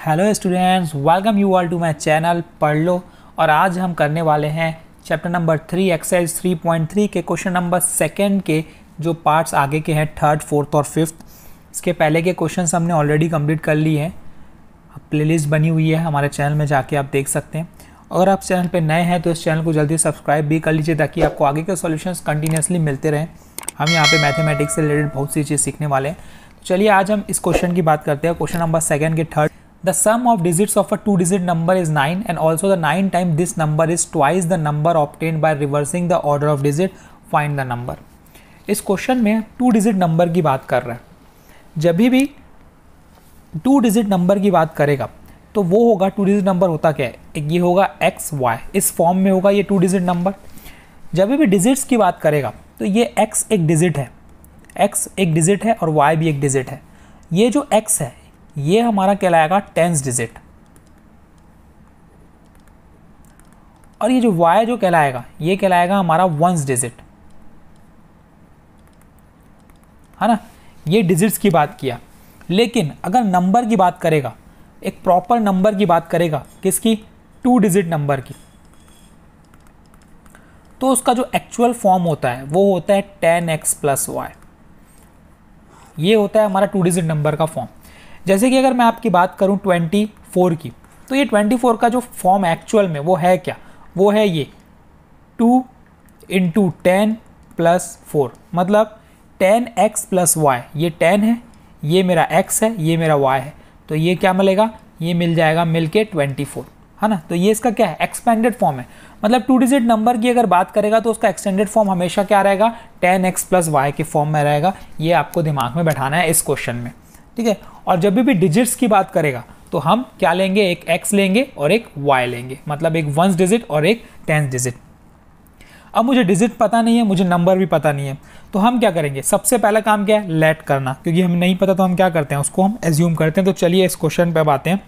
Hello students, welcome you all to my channel पढ़ लो। और आज हम करने वाले हैं चैप्टर नंबर 3 एक्सरसाइज 3.3 के क्वेश्चन नंबर 2 के जो पार्ट्स आगे के हैं, 3rd, 4th और 5th। इसके पहले के क्वेश्चंस हमने ऑलरेडी कंप्लीट कर लिए हैं। प्लेलिस्ट बनी हुई है हमारे चैनल में, जाके आप देख सकते हैं। अगर आप चैनल पर नए हैं तो इस चैनल को जल्दी सब्सक्राइब भी कर लीजिए ताकि आपको आगे के सॉल्यूशंस कंटिन्यूसली मिलते रहें। हम यहाँ पे मैथमेटिक्स से रिलेटेड बहुत सी चीज़ सीखने वाले हैं। तो चलिए आज हम इस क्वेश्चन की बात करते हैं। क्वेश्चन नंबर 2 के 3rd, the sum of digits of a 2-digit number is 9 and also the 9 times this number is twice the number obtained by reversing the order of digit. Find the number. इस question में 2 digit number की बात कर रहा है। जब भी 2 digit number की बात करेगा तो वो होगा 2 डिजिट नंबर होता क्या है, एक ये होगा x y, इस फॉर्म में होगा ये 2 डिजिट नंबर। जब भी डिजिट्स की बात करेगा तो ये x एक डिजिट है, x एक डिजिट है और y भी एक डिजिट है। ये जो x है ये हमारा कहलाएगा 10th डिजिट, और ये जो y जो कहलाएगा ये कहलाएगा हमारा 1st डिजिट, है ना। ये डिजिट्स की बात किया। लेकिन अगर नंबर की बात करेगा, एक प्रॉपर नंबर की बात करेगा, किसकी, 2 डिजिट नंबर की, तो उसका जो एक्चुअल फॉर्म होता है वो होता है 10x + y। ये होता है हमारा 2 डिजिट नंबर का फॉर्म। जैसे कि अगर मैं आपकी बात करूं 24 की, तो ये 24 का जो फॉर्म एक्चुअल में वो है क्या, वो है ये 2 × 10 + 4, मतलब 10x + y। ये 10 है, ये मेरा x है, ये मेरा y है, तो ये क्या मिलेगा, ये मिल जाएगा मिलके 24, है ना। तो ये इसका क्या है, एक्सपेंडेड फॉर्म है। मतलब 2 डिजिट नंबर की अगर बात करेगा तो उसका एक्सटेंडेड फॉर्म हमेशा क्या रहेगा, 10x + y के फॉर्म में रहेगा। ये आपको दिमाग में बैठाना है इस क्वेश्चन में, ठीक है। और जब भी डिजिट्स की बात करेगा तो हम क्या लेंगे, एक x लेंगे और एक y लेंगे, मतलब एक 1st डिजिट और एक 10th डिजिट। अब मुझे डिजिट पता नहीं है, मुझे नंबर भी पता नहीं है, तो हम क्या करेंगे, सबसे पहला काम क्या है, लेट करना। क्योंकि हमें नहीं पता तो हम क्या करते हैं, उसको हम एज्यूम करते हैं। तो चलिए इस क्वेश्चन पे अब आते हैं।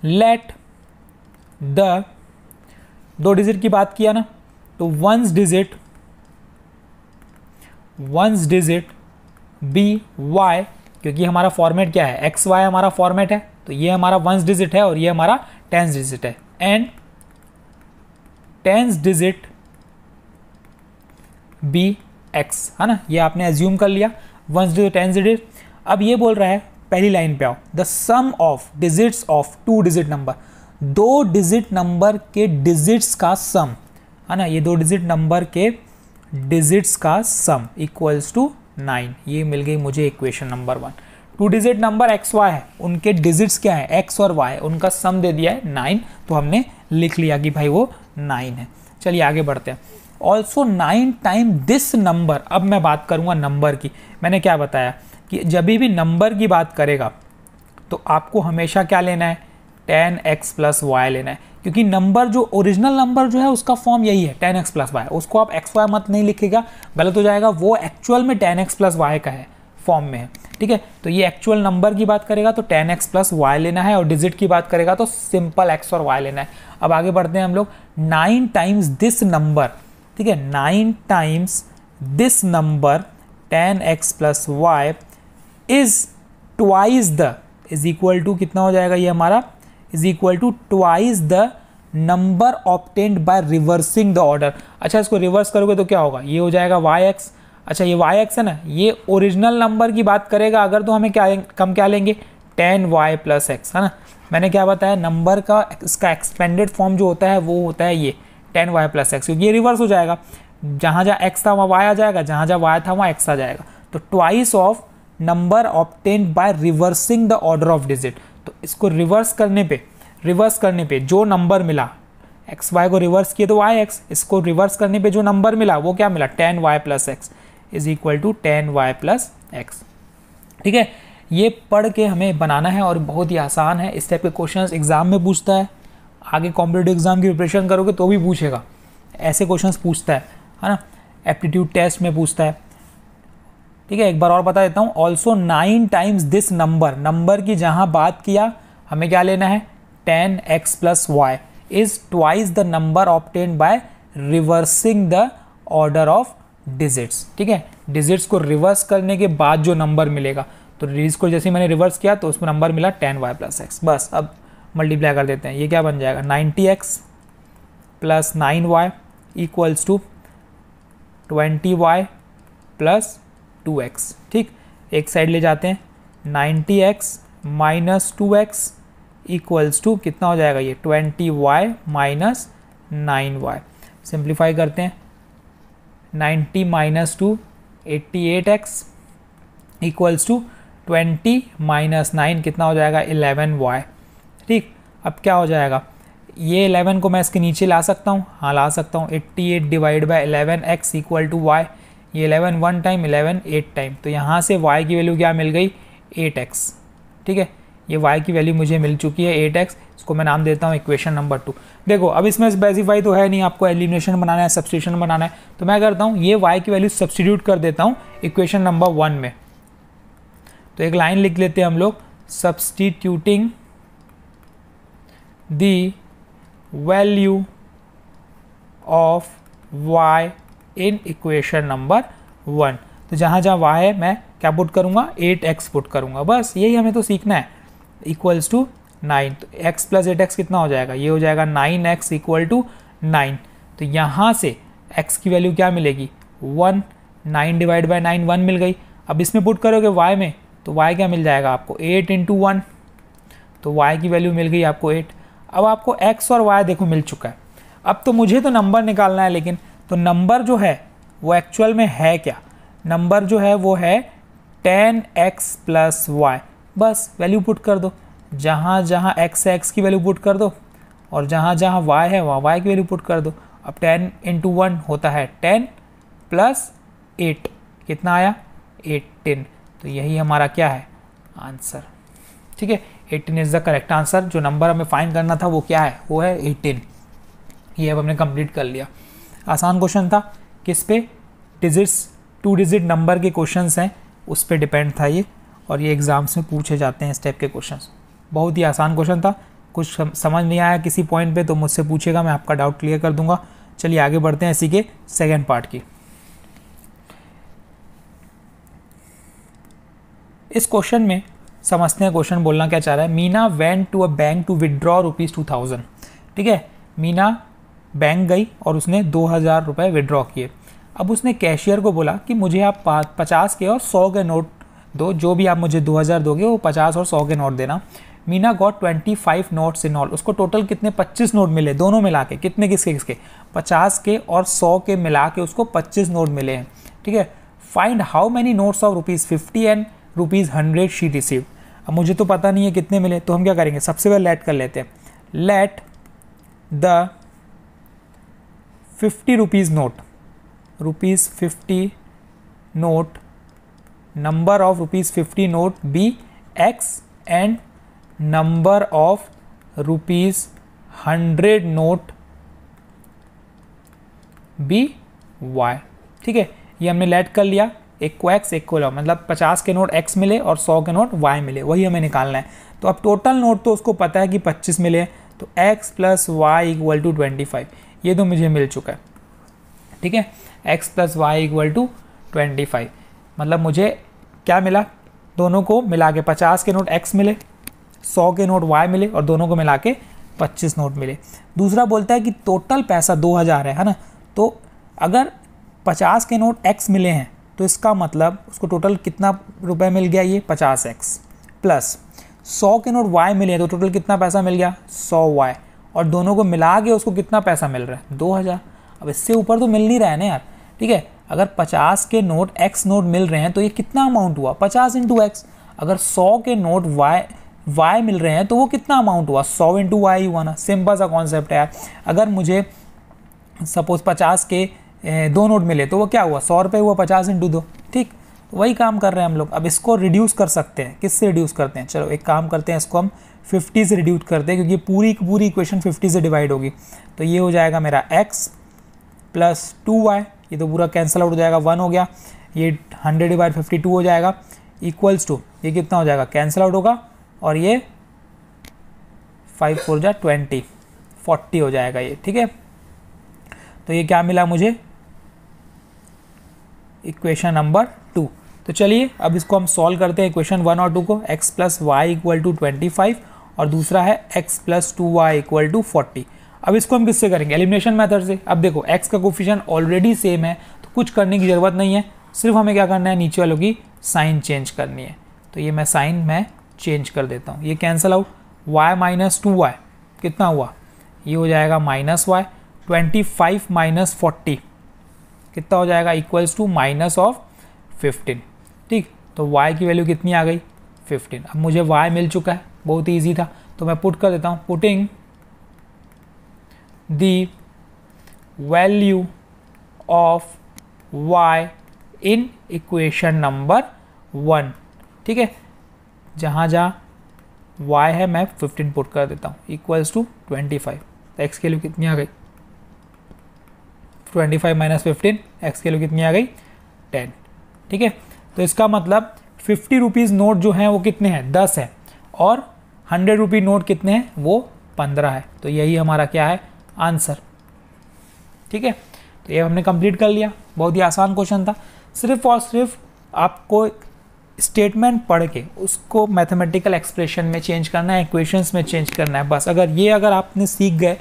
लेट द 2 डिजिट की बात किया ना, तो 1st डिजिट बी y, क्योंकि हमारा फॉर्मेट क्या है, एक्स वाई हमारा फॉर्मेट है, तो ये हमारा 1st डिजिट है और ये हमारा 10th डिजिट है। And 10th digit B x, है ना, ये आपने एज्यूम कर लिया 1st डिजिट 10th डिजिट। अब ये बोल रहा है, पहली लाइन पे आओ, the sum of digits of 2 digit number, 2 digit number के डिजिट्स का सम, है ना, ये 2 डिजिट नंबर के डिजिट्स का सम इक्वल्स टू 9। ये मिल गई मुझे equation number 1। 2 digit number x y है, उनके डिजिट्स क्या है, एक्स और वाई, उनका सम दे दिया है 9, तो हमने लिख लिया कि भाई वो 9 है। चलिए आगे बढ़ते हैं। Also 9 time this number. अब मैं बात करूंगा नंबर की। मैंने क्या बताया कि जब भी नंबर की बात करेगा तो आपको हमेशा क्या लेना है, 10x + y लेना है। क्योंकि नंबर जो ओरिजिनल नंबर जो है उसका फॉर्म यही है 10x + y। उसको आप xy मत नहीं लिखेगा, गलत हो जाएगा। वो एक्चुअल में 10x + y का है, फॉर्म में है, ठीक है। तो ये एक्चुअल नंबर की बात करेगा तो 10x + y लेना है, और डिजिट की बात करेगा तो सिंपल x और y लेना है। अब आगे बढ़ते हैं हम लोग। 9 टाइम्स दिस नंबर, ठीक है, 9 times this number 10x + y is twice the, is equal to कितना हो जाएगा ये हमारा, is equal to twice the number obtained by reversing the order. अच्छा, इसको रिवर्स करोगे तो क्या होगा, ये हो जाएगा yx। अच्छा, ये yx है ना, ये ओरिजिनल नंबर की बात करेगा अगर, तो हमें क्या क्या लेंगे, 10y + x, है ना। मैंने क्या बताया, नंबर का इसका एक्सपेंडेड फॉर्म जो होता है वो होता है ये 10y + x, क्योंकि ये रिवर्स हो जाएगा। जहाँ जहाँ x था वहाँ y आ जाएगा, जहाँ जहाँ y था वहाँ x आ जाएगा। तो twice of number obtained by reversing the order of digit. तो इसको रिवर्स करने पे जो नंबर मिला, एक्स वाई को रिवर्स किए तो वाई एक्स, इसको रिवर्स करने पे जो नंबर मिला वो क्या मिला, 10y + x is equal to 10y + x, ठीक है। ये पढ़ के हमें बनाना है और बहुत ही आसान है। इस टाइप के क्वेश्चंस एग्जाम में पूछता है, आगे कॉम्पिटिटिव एग्जाम की प्रिपरेशन करोगे तो भी पूछेगा, ऐसे क्वेश्चंस पूछता है ना। एप्टीट्यूड टेस्ट में पूछता है, ठीक है। एक बार और बता देता हूँ। Also 9 times this number, number की जहाँ बात किया हमें क्या लेना है, 10x + y is twice the number obtained by reversing the order of digits, ठीक है। डिजिट्स को रिवर्स करने के बाद जो नंबर मिलेगा, तो डिजिट्स को जैसे मैंने रिवर्स किया तो उसमें नंबर मिला 10y + x। बस अब मल्टीप्लाई कर देते हैं, ये क्या बन जाएगा 90x + 9y = 20y + 2x, ठीक। एक साइड ले जाते हैं, 90x - 2x = कितना हो जाएगा ये 20y - 9y। सिंप्लीफाई करते हैं, 90 - 2 88x = 20 - 9 कितना हो जाएगा 11y, ठीक। अब क्या हो जाएगा, ये 11 को मैं इसके नीचे ला सकता हूँ, हाँ ला सकता हूँ। 88 / 11x = y, ये 11 1 टाइम, 11 8 टाइम, तो यहाँ से y की वैल्यू क्या मिल गई 8x, ठीक है। ये y की वैल्यू मुझे मिल चुकी है 8x, इसको मैं नाम देता हूँ इक्वेशन नंबर 2। देखो अब इसमें स्पेसिफाई तो है नहीं, आपको एलिमिनेशन बनाना है, सब्स्टिट्यूशन बनाना है, तो मैं करता हूँ ये y की वैल्यू सब्स्टिट्यूट कर देता हूँ इक्वेशन नंबर 1 में। तो एक लाइन लिख लेते हैं हम लोग, substituting the value of y in equation number 1। तो जहाँ जहाँ y है मैं क्या पुट करूँगा 8x पुट करूँगा, बस यही हमें तो सीखना है। = 9, तो x + 8x कितना हो जाएगा, ये हो जाएगा 9x = 9। तो यहाँ से x की वैल्यू क्या मिलेगी 1, 9 / 9 1 मिल गई। अब इसमें पुट करोगे y में, तो y क्या मिल जाएगा आपको 8 × 1, तो y की वैल्यू मिल गई आपको 8। अब आपको x और y देखो मिल चुका है। अब तो मुझे तो नंबर निकालना है, लेकिन तो नंबर जो है वो एक्चुअल में है क्या, नंबर जो है वो है 10x + y। बस वैल्यू पुट कर दो, जहाँ जहाँ x है x की वैल्यू पुट कर दो, और जहाँ जहाँ y है वहाँ y की वैल्यू पुट कर दो। अब 10 × 1 होता है 10 + 8 कितना आया 18, तो यही हमारा क्या है आंसर, ठीक है। 18 इज़ द करेक्ट आंसर। जो नंबर हमें फाइंड करना था वो क्या है, वो है 18। ये अब हमने कंप्लीट कर लिया। आसान क्वेश्चन था, किस पे डिजिट्स 2 डिजिट नंबर के क्वेश्चंस हैं उस पे डिपेंड था ये, और ये एग्ज़ाम्स में पूछे जाते हैं इस टाइप के क्वेश्चंस। बहुत ही आसान क्वेश्चन था, कुछ समझ नहीं आया किसी पॉइंट पे तो मुझसे पूछेगा, मैं आपका डाउट क्लियर कर दूंगा। चलिए आगे बढ़ते हैं इसी के सेकेंड पार्ट की। इस क्वेश्चन में समझते हैं क्वेश्चन बोलना क्या चाह रहा है। Meena went to a bank to withdraw ₹2000, ठीक है। मीना बैंक गई और उसने 2000 रुपये विदड्रॉ किए। अब उसने कैशियर को बोला कि मुझे आप 50 के और 100 के नोट दो, जो भी आप मुझे 2000 दोगे वो 50 और 100 के नोट देना। Meena got 25 notes in all, उसको टोटल कितने 25 नोट मिले, दोनों मिला के कितने किसके किसके 50 के और 100 के मिला के उसको 25 नोट मिले हैं, ठीक है। Find how many notes of ₹50 and ₹100 she received. अब मुझे तो पता नहीं है कितने मिले, तो हम क्या करेंगे, सबसे पहले लेट कर लेते हैं। Let the 50 rupees note, ₹50 note, number of ₹50 note be x and number of ₹100 note be y, ठीक है। ये हमने लेट कर लिया, एक को x एक को y, मतलब 50 के नोट x मिले और 100 के नोट y मिले, वही हमें निकालना है। तो अब टोटल नोट तो उसको पता है कि 25 मिले हैं, तो x + y = 25, ये तो मुझे मिल चुका है, ठीक है। x + y = 25, मतलब मुझे क्या मिला, दोनों को मिला के 50 के नोट x मिले, 100 के नोट y मिले और दोनों को मिला के 25 नोट मिले। दूसरा बोलता है कि टोटल पैसा 2000 है ना, तो अगर 50 के नोट x मिले हैं तो इसका मतलब उसको टोटल कितना रुपए मिल गया, ये 50x प्लस 100 के नोट y मिले हैं तो टोटल कितना पैसा मिल गया 100y, और दोनों को मिला के उसको कितना पैसा मिल रहा है 2000। अब इससे ऊपर तो मिल नहीं रहा है ना यार, ठीक है। अगर 50 के नोट x नोट मिल रहे हैं तो ये कितना अमाउंट हुआ 50 × x। अगर 100 के नोट y मिल रहे हैं तो वो कितना अमाउंट हुआ 100 × y हुआ ना, सिंपल सा कॉन्सेप्ट है यार। अगर मुझे सपोज 50 के 2 नोट मिले तो वो क्या हुआ 100 रुपये हुआ, 50 × 2, ठीक। तो वही काम कर रहे हैं हम लोग। अब इसको रिड्यूस कर सकते हैं, किससे रिड्यूस करते हैं, चलो एक काम करते हैं, इसको हम 50 से रिड्यूस करते हैं, क्योंकि पूरी की पूरी इक्वेशन 50 से डिवाइड होगी। तो ये हो जाएगा मेरा x + 2y, ये तो पूरा कैंसिल आउट हो जाएगा, 1 हो गया। ये 100/52 हो जाएगा, इक्वल्स टू ये कितना हो जाएगा कैंसिल आउट होगा, और ये 5 × 4 = 20, 40 हो जाएगा ये, ठीक है। तो ये क्या मिला मुझे इक्वेशन नंबर 2। तो चलिए अब इसको हम सॉल्व करते हैं इक्वेशन 1 और 2 को। x plus y equal to 25 और दूसरा है x plus 2y equal to 40। अब इसको हम किससे करेंगे? एलिमिनेशन मेथड से। अब देखो x का कोफिशिएंट ऑलरेडी सेम है तो कुछ करने की ज़रूरत नहीं है, सिर्फ हमें क्या करना है, नीचे वालों की साइन चेंज करनी है। तो ये मैं साइन में चेंज कर देता हूँ, ये cancel out. y minus 2y कितना हुआ? ये हो जाएगा माइनस वाई। 25 माइनस 40 कितना हो जाएगा? Equals to minus of 15। ठीक, तो y की वैल्यू कितनी आ गई? 15। अब मुझे y मिल चुका है, बहुत ईजी था, तो मैं पुट कर देता हूँ। Putting the value of y in equation number 1। ठीक है, जहाँ जहाँ y है मैं 15 पुट कर देता हूँ, इक्वल्स टू 25। तो x की वैल्यू कितनी आ गई? 25 माइनस 15, x की वैल्यू कितनी आ गई? 10। ठीक है, तो इसका मतलब 50 रुपीज़ नोट जो हैं वो कितने हैं? 10 है, और 100 रुपी नोट कितने हैं? वो 15 है। तो यही हमारा क्या है? आंसर। ठीक है, तो ये हमने कंप्लीट कर लिया। बहुत ही आसान क्वेश्चन था। सिर्फ और सिर्फ आपको स्टेटमेंट पढ़ के उसको मैथमेटिकल एक्सप्रेशन में चेंज करना है, इक्वेशंस में चेंज करना है, बस। अगर आपने सीख गए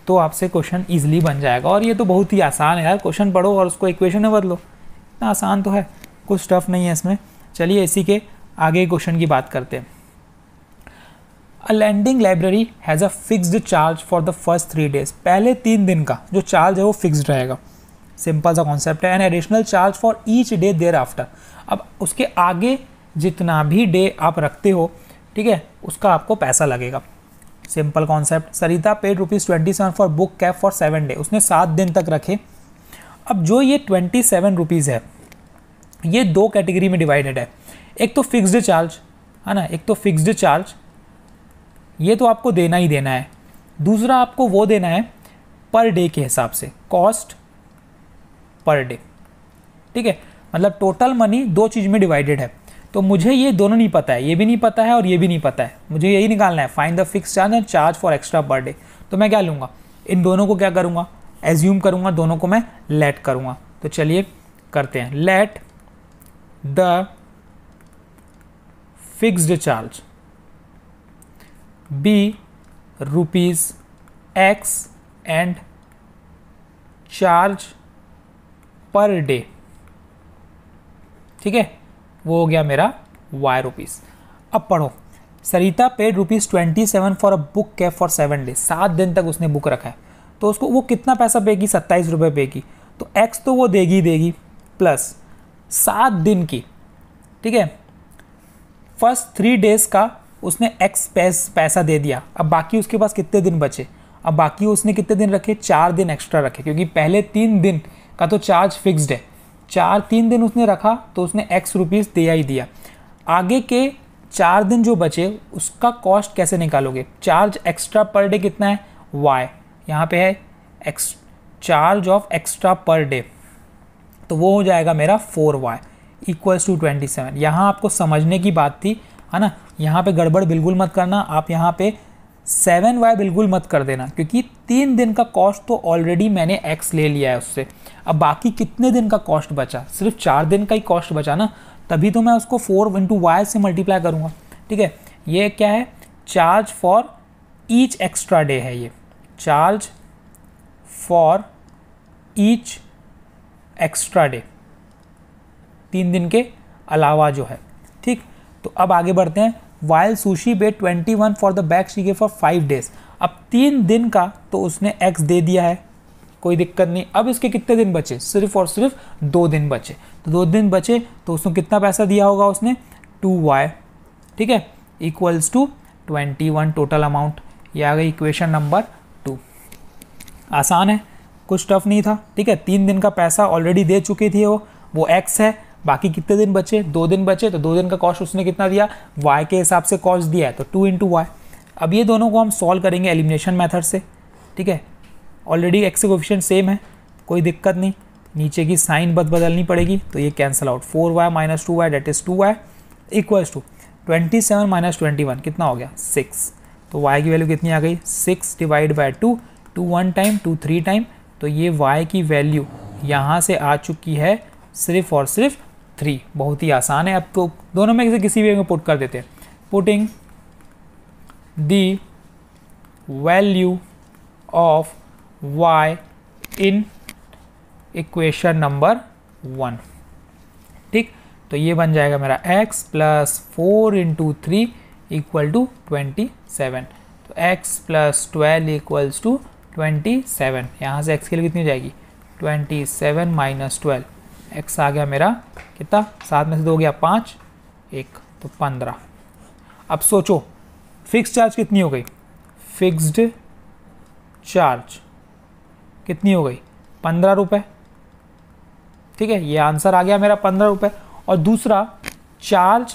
तो आपसे क्वेश्चन ईजिली बन जाएगा। और ये तो बहुत ही आसान है यार, क्वेश्चन पढ़ो और उसको इक्वेशन में बदलो, इतना आसान तो है, कुछ टफ नहीं है इसमें। चलिए इसी के आगे क्वेश्चन की बात करते हैं। A lending library has a fixed charge for the first 3 days. पहले 3 दिन का जो चार्ज है वो फिक्स्ड रहेगा। सिंपल सा कॉन्सेप्ट है। An additional charge for each day thereafter. अब उसके आगे जितना भी डे आप रखते हो, ठीक है, उसका आपको पैसा लगेगा। Simple concept. Sarita paid ₹27 for book cab for 7 day. उसने 7 दिन तक रखे। अब जो ये 27 रुपीज़ है, ये 2 कैटेगरी में डिवाइडेड है। एक तो फिक्स्ड चार्ज है ना, एक तो फिक्स्ड चार्ज, ये तो आपको देना ही देना है। दूसरा आपको वो देना है पर डे के हिसाब से, कॉस्ट पर डे। ठीक है, मतलब टोटल मनी 2 चीज़ में डिवाइडेड है। तो मुझे ये दोनों नहीं पता है, ये भी नहीं पता है और ये भी नहीं पता है। मुझे यही निकालना है, find the fix charge and charge for extra per day. तो मैं क्या लूँगा? इन दोनों को क्या करूँगा? एज्यूम करूँगा, दोनों को मैं लेट करूँगा। तो चलिए करते हैं। Let the fixed charge be ₹X and charge per day. ठीक है, वो हो गया मेरा Y रुपीज़। अब पढ़ो। Sarita paid ₹27 for a book cab for 7 day. 7 दिन तक उसने बुक रखा है, तो उसको वो कितना पैसा पे की? 27 रुपये पे की। तो X तो वो देगी प्लस 7 दिन की। ठीक है, फर्स्ट 3 डेज का उसने X पैसा दे दिया। अब बाकी उसके पास कितने दिन बचे? अब बाकी उसने कितने दिन रखे? 4 दिन एक्स्ट्रा रखे, क्योंकि पहले 3 दिन का तो चार्ज फिक्स्ड है। 3 दिन उसने रखा तो उसने X रुपीज़ दिया ही दिया। आगे के 4 दिन जो बचे उसका कॉस्ट कैसे निकालोगे? चार्ज एक्स्ट्रा पर डे कितना है? Y। यहाँ पे है charge of extra per day, तो वो हो जाएगा मेरा 4Y इक्वल्स टू 27। यहाँ आपको समझने की बात थी, है ना, यहाँ पे गड़बड़ बिल्कुल मत करना। आप यहाँ पे 7Y बिल्कुल मत कर देना, क्योंकि 3 दिन का कॉस्ट तो ऑलरेडी मैंने X ले लिया है उससे। अब बाकी कितने दिन का कॉस्ट बचा? सिर्फ 4 दिन का ही कॉस्ट बचा ना, तभी तो मैं उसको 4 × Y से मल्टीप्लाई करूँगा। ठीक है, ये क्या है? Charge for each extra day है। ये charge for each extra day, 3 दिन के अलावा जो है। ठीक, तो अब आगे बढ़ते हैं। While sushi paid 21 for the bag she gave for 5 days. अब 3 दिन का तो उसने X दे दिया है, कोई दिक्कत नहीं। अब इसके कितने दिन बचे? सिर्फ और सिर्फ 2 दिन बचे। तो 2 दिन बचे तो उसने कितना पैसा दिया होगा? उसने 2Y। ठीक है, इक्वल्स टू 21 टोटल अमाउंट। ये आ गई इक्वेशन नंबर 2। आसान है, कुछ टफ नहीं था। ठीक है, 3 दिन का पैसा ऑलरेडी दे चुकी थी वो X है। बाकी कितने दिन बचे? 2 दिन बचे, तो 2 दिन का कॉस्ट उसने कितना दिया? Y के हिसाब से कॉस्ट दिया है, तो 2 × Y। अब ये दोनों को हम सॉल्व करेंगे एलिमिनेशन मेथड से। ठीक है, ऑलरेडी X के कोफिशिएंट सेम है, कोई दिक्कत नहीं। नीचे की साइन बदलनी पड़ेगी, तो ये cancel out. 4Y minus 2Y that is 2Y equals to 27 minus 21 कितना हो गया? 6। तो Y की वैल्यू कितनी आ गई? 6 डिवाइड बाई 2, 2 1 टाइम, 2 3 टाइम। तो ये Y की वैल्यू यहाँ से आ चुकी है सिर्फ और सिर्फ 3। बहुत ही आसान है। अब तो दोनों में से किसी भी में पुट कर देते हैं। Putting the value of y in equation number 1। ठीक, तो ये बन जाएगा मेरा x plus 4 into 3 equal to 27। तो x प्लस 12 इक्वल्स टू 27। यहाँ से x के लिए कितनी हो जाएगी 27 माइनस 12। x आ गया मेरा कितना, 7 में से 2 गया 5, 1 तो 15। अब सोचो फिक्स्ड चार्ज कितनी हो गई, फिक्स्ड चार्ज कितनी हो गई 15 रुपये। ठीक है, ये आंसर आ गया मेरा 15 रुपये। और दूसरा charge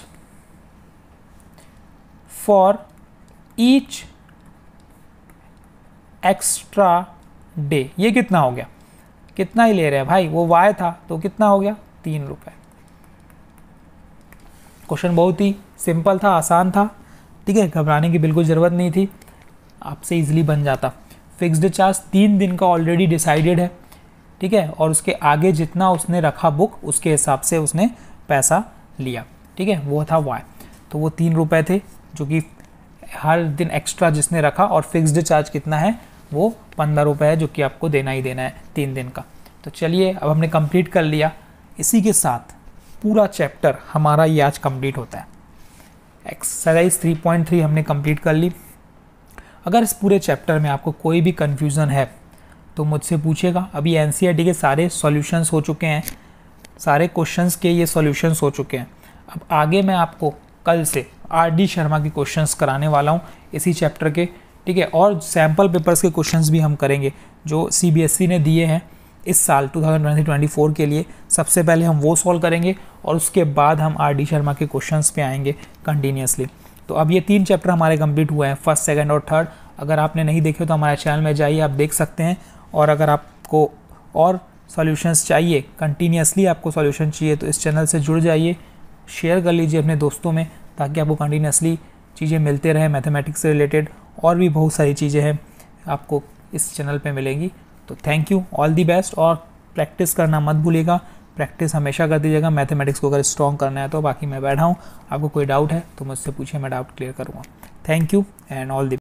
for each extra day, ये कितना हो गया, कितना ही ले रहे हैं भाई, वो y था तो कितना हो गया 3 रुपये। क्वेश्चन बहुत ही सिंपल था, आसान था। ठीक है, घबराने की बिल्कुल ज़रूरत नहीं थी, आपसे इजीली बन जाता। फिक्स्ड चार्ज 3 दिन का ऑलरेडी डिसाइडेड है। ठीक है, और उसके आगे जितना उसने रखा बुक उसके हिसाब से उसने पैसा लिया। ठीक है, वो था y, तो वो 3 रुपये थे जो कि हर दिन एक्स्ट्रा जिसने रखा। और फिक्स्ड चार्ज कितना है, वो 15 रुपये है जो कि आपको देना ही देना है 3 दिन का। तो चलिए अब हमने कंप्लीट कर लिया। इसी के साथ पूरा चैप्टर हमारा ये आज कंप्लीट होता है। एक्सरसाइज 3.3 हमने कंप्लीट कर ली। अगर इस पूरे चैप्टर में आपको कोई भी कन्फ्यूज़न है तो मुझसे पूछेगा। अभी एनसीईआरटी के सारे सॉल्यूशंस हो चुके हैं, सारे क्वेश्चंस के ये सॉल्यूशंस हो चुके हैं। अब आगे मैं आपको कल से आरडी शर्मा के क्वेश्चंस कराने वाला हूँ इसी चैप्टर के। ठीक है, और सैम्पल पेपर्स के क्वेश्चंस भी हम करेंगे जो सीबीएसई ने दिए हैं इस साल 2023-24 के लिए। सबसे पहले हम वो सॉल्व करेंगे और उसके बाद हम आरडी शर्मा के क्वेश्चंस पे आएंगे कंटिन्यूसली। तो अब ये 3 चैप्टर हमारे कंप्लीट हुए हैं, फर्स्ट, सेकंड और थर्ड। अगर आपने नहीं देखे तो हमारे चैनल में जाइए, आप देख सकते हैं। और अगर आपको और सॉल्यूशंस चाहिए, कंटिन्यूसली आपको सॉल्यूशन चाहिए, तो इस चैनल से जुड़ जाइए, शेयर कर लीजिए अपने दोस्तों में, ताकि आपको कंटिन्यूसली चीज़ें मिलते रहे मैथमेटिक्स से रिलेटेड। और भी बहुत सारी चीज़ें हैं आपको इस चैनल पे मिलेंगी। तो thank you, all the best. और प्रैक्टिस करना मत भूलिएगा, प्रैक्टिस हमेशा कर दीजिएगा मैथमेटिक्स को अगर स्ट्रॉन्ग करना है तो। बाकी मैं बैठा हूँ, आपको कोई डाउट है तो मुझसे पूछिए, मैं डाउट क्लियर करूँगा। Thank you and all the